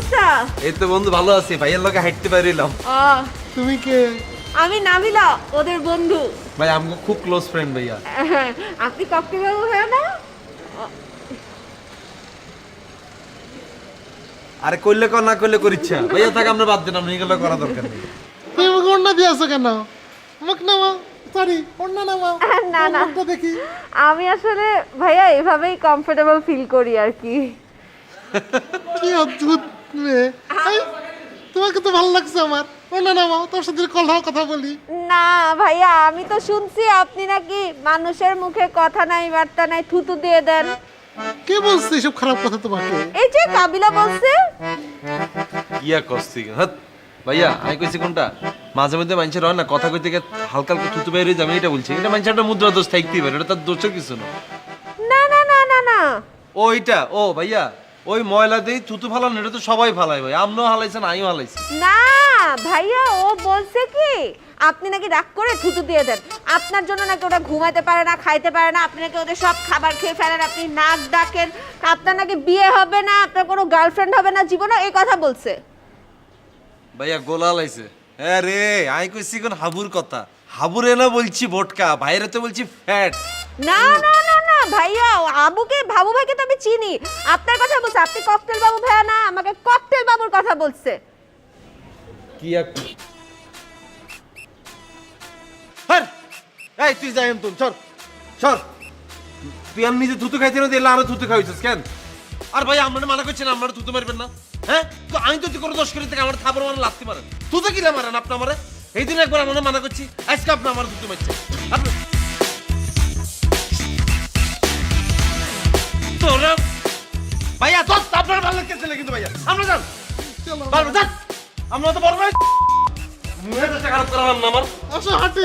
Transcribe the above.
অবস্থা? এই তো বন্ধু ভালো আছি, ভাইয়ের লগে হাঁটতে পারিলাম। তুমি কে? আমি নাবিলা, ওদের বন্ধু। ভাই আমগো খুব ক্লোজ ফ্রেন্ড ভাইয়া। আপনি ককটেল বাবু হ্যাঁ না? আরে কইলে কর না কইলে করিচ্ছা ভাইয়া, থাক আমরা বাদ দিন, আমরা এগুলো করা দরকার নেই। তুমি আমাকে অন্য দিয়ে আসো কেন? আমাকে নামাও, সরি অন্য নামাও। না না, মুখটা দেখি। আমি আসলে ভাইয়া এভাবেই কমফোর্টেবল ফিল করি আর কি। কি অদ্ভুত মেয়ে। এই, তোমাকে তো ভালো লাগছে আমার। অন্য নামাও, তোর সাথে কথা বলি। না ভাইয়া, আমি তো শুনছি আপনি নাকি মানুষের মুখে কথা নাই বার্তা নাই থুতু দিয়ে দেন। কে বলছে এসব খারাপ কথা তোমাকে? এই যে কাবিলা বলছে। ইয়া কস্তি হাত ভাইয়া, আমি কইছি কোনটা? মাঝে মধ্যে মানুষের হয় না কথা কইতে গিয়ে হালকা হালকা থুতু বের হয়ে যাবে, এটা বলছি। এটা মানুষের একটা মুদ্রা দোষ থাকতেই পারে, এটা তার দোষের কিছু না। না না না না না, ওইটা ও ভাইয়া, ওই ময়লা দিয়ে থুতু ফালান, এটা তো সবাই ফালায় ভাই, আমরাও হালাইছেন আমিও হালাইছি। না ভাইয়া, ও বলছে কি আপনি নাকি রাগ করে থুতু দিয়ে দেন, আপনার জন্য নাকি ওরা ঘুমাইতে পারে না, খাইতে পারে না, আপনি নাকি ওদের সব খাবার খেয়ে ফেলেন, আপনি নাক ডাকেন, আপনার নাকি বিয়ে হবে না, আপনার কোনো গার্লফ্রেন্ড হবে না জীবনে, এই কথা বলছে। ভাইয়া গোলা লাইছে। হ্যাঁ রে, আমি কইছি কোন হাবুর কথা, হাবুরে না বলছি ভটকা, বাইরে তো বলছি ফ্যাট। না না না না ভাইয়া, আবুকে বাবু ভাইকে তো আমি চিনি, আপনার কথা বলছে। আপনি ককটেল বাবু ভাইয়া না, আমাকে ককটেল বাবুর কথা বলছে। কি এক হ্যাঁ, এই তুই যাই তুই সর সর। তুই আমি নিজে থুতু খাইতে না দিলে আরো থুতু খাইছিস কেন? আর ভাই আমরা মানা করছি না, আমরা থুতু মারবেন না। হ্যাঁ, তো আমি তো তুই কোনো দোষ করে থেকে আমার থাপড় মারা লাগতে পারেন, থুতু কিলা মারেন আপনি আমারে? এই দিন একবার আমরা মানা করছি, আজকে আপনি আমার থুতু মারছে। আপনি তোরা ভাইয়া তো আপনার ভালো লাগতেছে না কিন্তু ভাইয়া, আমরা যান চলো পারবো যান, আমরা তো বড় ভাই মুখে খারাপ করালাম না আমার। আসো হাঁটি।